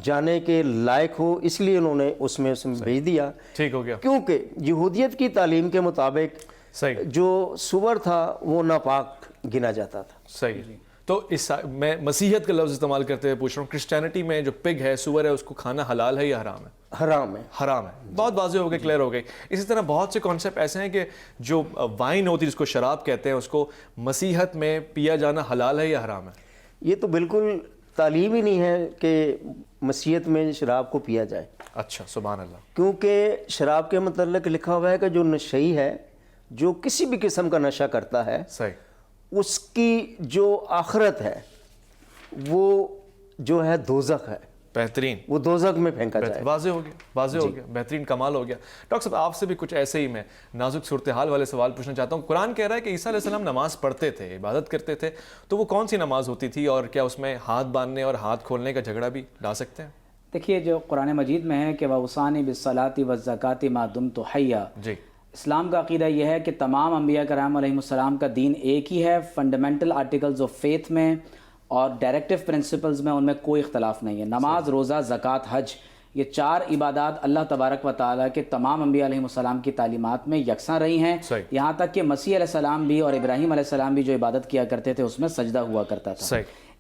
جانے کے لائق ہو, اس لیے انہوں نے اس میں بھیج دیا. ٹھیک ہو گیا. کیونکہ یہودیت کی تعلیم کے مطابق صحیح جو سور تھا وہ ناپاک گنا جاتا تھا. صحیح. تو میں مسیحیت کا لفظ استعمال کرتے ہوئے پوچھ رہا ہوں, کرسچینٹی میں جو پگ ہے سور ہے اس کو کھانا حلال ہے یا حرام ہے؟ حرام ہے. حرام ہے. بہت واضح ہو گئی, کلیئر ہو گئی. اسی طرح بہت سے کانسیپٹ ایسے ہیں کہ جو وائن ہوتی ہے جس کو شراب کہتے ہیں اس کو مسیحیت میں پیا جانا حلال ہے یا حرام ہے؟ یہ تو بالکل تعلیم ہی نہیں ہے کہ مسیحیت میں شراب کو پیا جائے. اچھا, سبحان اللہ. کیونکہ شراب کے متعلق لکھا ہوا ہے کہ جو نشئی ہے جو کسی بھی قسم کا نشہ کرتا ہے صحیح اس کی جو آخرت ہے وہ جو ہے دوزخ ہے. بہترین. وہ دوزخ میں پھینکا جائے. واضح ہو گیا, واضح ہو گیا, بہترین, کمال ہو گیا. ڈاکٹر صاحب آپ سے بھی کچھ ایسے ہی میں نازک صورتحال والے سوال پوچھنا چاہتا ہوں. قرآن کہہ رہا ہے کہ عیسیٰ علیہ السلام نماز پڑھتے تھے, عبادت کرتے تھے, تو وہ کون سی نماز ہوتی تھی اور کیا اس میں ہاتھ باندھنے اور ہاتھ کھولنے کا جھگڑا بھی لا سکتے ہیں؟ دیکھیے جو قرآن مجید میں ہے کہ وَأَوْصَانِي بِالصَّلَاةِ وَالزَّكَاةِ مَا دُمْتُ حَيًّا, جی اسلام کا عقیدہ یہ ہے کہ تمام انبیاء کرام علیہم السلام کا دین ایک ہی ہے، فنڈامنٹل آرٹیکلز آف فیتھ میں اور ڈائریکٹیو پرنسپلز میں ان میں کوئی اختلاف نہیں ہے۔ نماز، روزہ، زکوٰۃ، حج، یہ 4 عبادات اللہ تبارک و تعالیٰ کے تمام انبیاء علیہم السلام کی تعلیمات میں یکساں رہی ہیں، یہاں تک کہ مسیح علیہ السلام بھی اور ابراہیم علیہ السلام بھی جو عبادت کیا کرتے تھے اس میں سجدہ ہوا کرتا تھا۔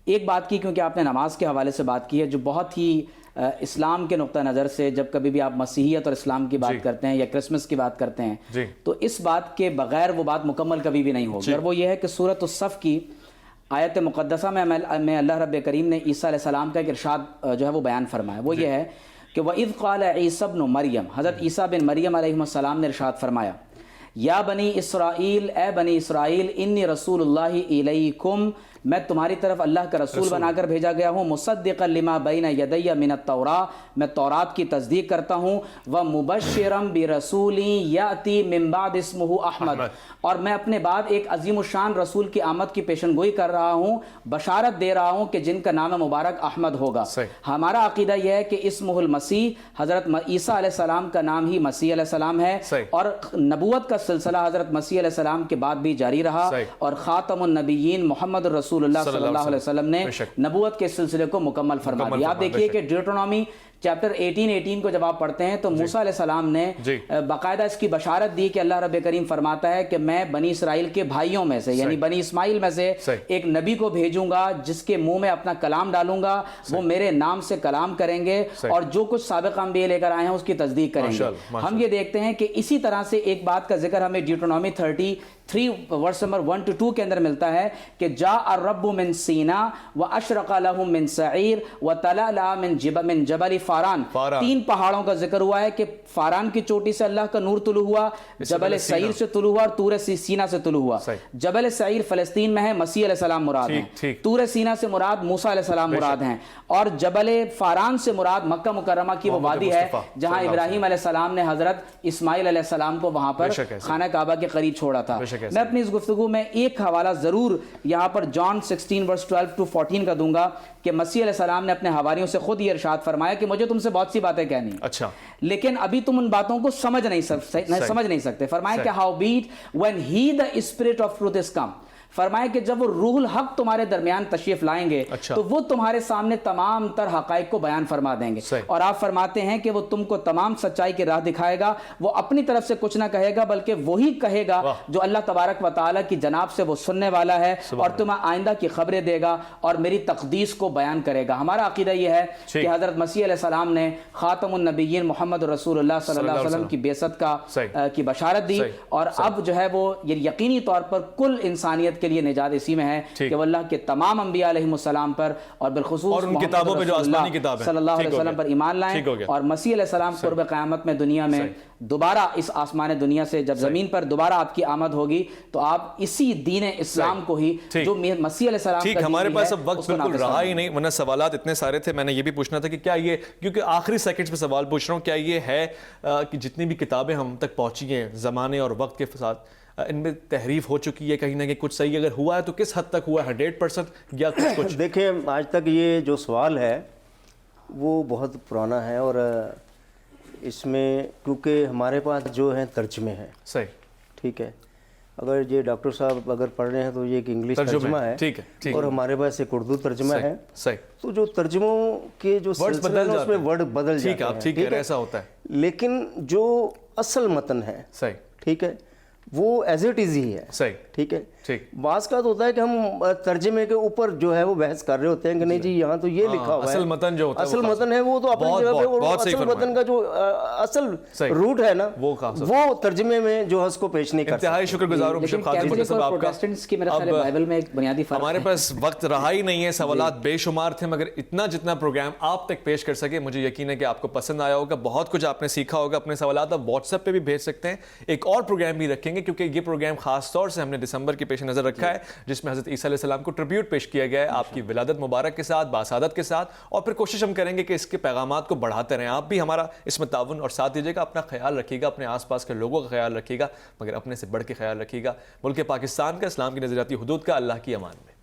ایک بات کی، کیونکہ آپ نے نماز کے حوالے سے بات کی ہے، جو بہت ہی اسلام کے نقطہ نظر سے جب کبھی بھی آپ مسیحیت اور اسلام کی بات کرتے ہیں یا کرسمس کی بات کرتے ہیں تو اس بات کے بغیر وہ بات مکمل کبھی بھی نہیں ہوگی، اور وہ یہ ہے کہ سورۃ الصف کی آیت مقدسہ میں اللہ رب کریم نے عیسیٰ علیہ السلام کا ایک ارشاد جو ہے وہ بیان فرمایا، وہ یہ ہے کہ وَإِذْ قَالَ عِيسَى ابْنُ مریم، حضرت عیسیٰ بن مریم علیہ السلام نے ارشاد فرمایا، یا بنی اسرائیل، اے بنی اسرائیل، انی رسول اللہ الیکم، میں تمہاری طرف اللہ کا رسول بنا کر بھیجا گیا ہوں، مصدقا لما بین یدی من التوراۃ، میں تورات کی تصدیق کرتا ہوں، ومبشرا برسول یاتی من بعد اسمہ احمد، اور میں اپنے بعد ایک عظیم الشان رسول کی آمد کی پیشن گوئی کر رہا ہوں، بشارت دے رہا ہوں کہ جن کا نام مبارک احمد ہوگا۔ ہمارا عقیدہ یہ ہے کہ اسمہ المسیح، حضرت عیسیٰ علیہ السلام کا نام ہی مسیح علیہ السلام ہے، اور نبوت کا سلسلہ حضرت مسیح علیہ السلام کے بعد بھی جاری رہا، اور خاتم النبیین محمد رسول اللہ صلی اللہ علیہ وسلم نے نبوت کے سلسلے کو مکمل فرما دیا۔ آپ دیکھیے کہ ڈیوٹرونومی چیپٹر 18 کو جب آپ پڑھتے ہیں تو موسیٰ علیہ السلام نے باقاعدہ اس کی بشارت دی کہ اللہ رب کریم فرماتا ہے کہ میں بنی اسرائیل کے بھائیوں میں سے یعنی بنی اسماعیل میں سے ایک نبی کو بھیجوں گا جس کے منہ میں اپنا کلام ڈالوں گا، وہ میرے نام سے کلام کریں گے اور جو کچھ سابق انبیاء لے کر آئے ہیں اس کی تصدیق کریں گے۔ ہم یہ دیکھتے ہیں کہ اسی طرح سے ایک بات کا ذکر ہمیں ڈیوٹرونومی 33 ورس نمبر 1 to 2 کے اندر ملتا ہے کہ جاء الرب من سینا واشرق لهم من سعیر وطلع من جبل فاران، 3 پہاڑوں کا ذکر ہوا ہے کہ فاران کی چوٹی سے اللہ کا نور طلوع ہوا، جبل سعیر سے طلوع ہوا اور طور سینا سے طلوع ہوا۔ جبل سعیر فلسطین میں ہے، مسیح علیہ السلام مراد ہیں، طور سینا سے مراد موسیٰ علیہ السلام مراد ہیں، اور جبل فاران سے مراد مکہ مکرمہ کی وہ وادی ہے جہاں ابراہیم علیہ السلام نے حضرت اسماعیل علیہ السلام کو وہاں پر خانہ کعبہ کے قریب چھوڑا تھا۔ میں اپنی اس گفتگو میں ایک حوالہ ضرور یہاں پر جان 16 ورس 12 to 14 کا دوں گا کہ مسیح علیہ السلام نے اپنے حواریوں سے خود یہ ارشاد فرمایا کہ مجھے تم سے بہت سی باتیں کہنی ہیں لیکن ابھی تم ان باتوں کو سمجھ نہیں سکتے۔ فرمایا کہ how but when he the spirit of truth is come، فرمائے کہ جب وہ روح الحق تمہارے درمیان تشریف لائیں گے تو وہ تمہارے سامنے تمام تر حقائق کو بیان فرما دیں گے، اور آپ فرماتے ہیں کہ وہ تم کو تمام سچائی کی راہ دکھائے گا، وہ اپنی طرف سے کچھ نہ کہے گا بلکہ وہی کہے گا جو اللہ تبارک و تعالیٰ کی جناب سے وہ سننے والا ہے، اور تمہیں آئندہ کی خبریں دے گا اور میری تقدیس کو بیان کرے گا۔ ہمارا عقیدہ یہ ہے کہ حضرت مسیح علیہ السلام نے خاتم النبیین محمد رسول اللہ صلی اللہ علیہ وسلم کی بعثت کی بشارت دی، اور اب جو ہے وہ یقینی طور پر کل انسانیت کے لیے نجات اسی میں ہے کہ وہ اللہ کے تمام انبیاء علیہ السلام پر اور بالخصوص محمد رسول اللہ صلی اللہ علیہ وسلم پر ایمان لائیں، اور مسیح علیہ السلام قرب قیامت میں دنیا میں دوبارہ اس آسمان دنیا سے جب زمین پر دوبارہ آپ کی آمد ہوگی تو آپ اسی دین اسلام کو ہی جو مسیح علیہ السلام کا ہمارے پاس اب وقت بالکل رہا ہی نہیں ورنہ سوالات اتنے سارے تھے۔ میں نے یہ بھی پوچھنا تھا کہ کیا یہ، کیونکہ آخری سیکنڈز پہ سوال پوچھ رہا ہوں، کیا یہ ہے کہ جتنی بھی کتابیں ہم تک پہنچی ہیں زمانے اور وقت کے ساتھ ان میں تحریف ہو چکی ہے کہیں نہ کہیں، کچھ صحیح اگر ہوا ہے تو کس حد تک ہوا ہے 100% یا کچھ؟ دیکھیں آج تک یہ جو سوال ہے وہ بہت پرانا ہے، اور اس میں کیونکہ ہمارے پاس جو ہیں ترجمے ہیں، صحیح ٹھیک ہے، اگر یہ ڈاکٹر صاحب اگر پڑھ رہے ہیں تو یہ ایک انگلش ترجمہ ہے اور ہمارے پاس ایک اردو ترجمہ ہے، تو جو ترجموں کے جو سلسلہ ہے اس میں ورڈ بدل جاتے ہیں، ٹھیک ہے، ایسا ہوتا ہے، لیکن جو اصل متن ہے ٹھیک ہے وہ ایز اٹ از ہی ہے، ٹھیک ہے۔ بعض کا تو ہوتا ہے کہ ہم ترجمے کے اوپر جو ہے وہ بحث کر رہے ہوتے ہیں کہ نہیں جی یہاں تو یہ لکھا ہوا ہے، اصل متن جو ہوتا ہے، اصل متن ہے وہ تو اپنی جگہ پہ، اور اصل متن کا جو اصل روٹ ہے نا وہ ترجمے میں جو ہے اس کو پیش نہیں کرتا۔ انتہائی شکر گزار ہوں شیخ خادم صاحب آپ کا۔ ہمارے پاس وقت رہا ہی نہیں ہے، سوالات بے شمار تھے، مگر اتنا جتنا پروگرام آپ تک پیش کر سکے مجھے یقین ہے کہ آپ کو پسند آیا ہوگا، بہت کچھ آپ نے سیکھا ہوگا۔ اپنے سوالات آپ واٹس ایپ پہ بھی بھیج سکتے ہیں، ایک اور پروگرام بھی رکھیں گے کیونکہ یہ پروگرام خاص طور سے ہم نے دسمبر کے پیش نظر رکھا ہے جس میں حضرت عیسیٰ علیہ السلام کو ٹریبیوٹ پیش کیا گیا ہے آپ کی ولادت مبارک کے ساتھ، باسعادت کے ساتھ، اور پھر کوشش ہم کریں گے کہ اس کے پیغامات کو بڑھاتے رہیں۔ آپ بھی ہمارا اس میں تعاون اور ساتھ دیجیے گا، اپنا خیال رکھیے گا، اپنے آس پاس کے لوگوں کا خیال رکھیے گا، مگر اپنے سے بڑھ کے خیال رکھیے گا ملک پاکستان کا، اسلام کی نظریاتی حدود کا۔ اللہ کی امان میں۔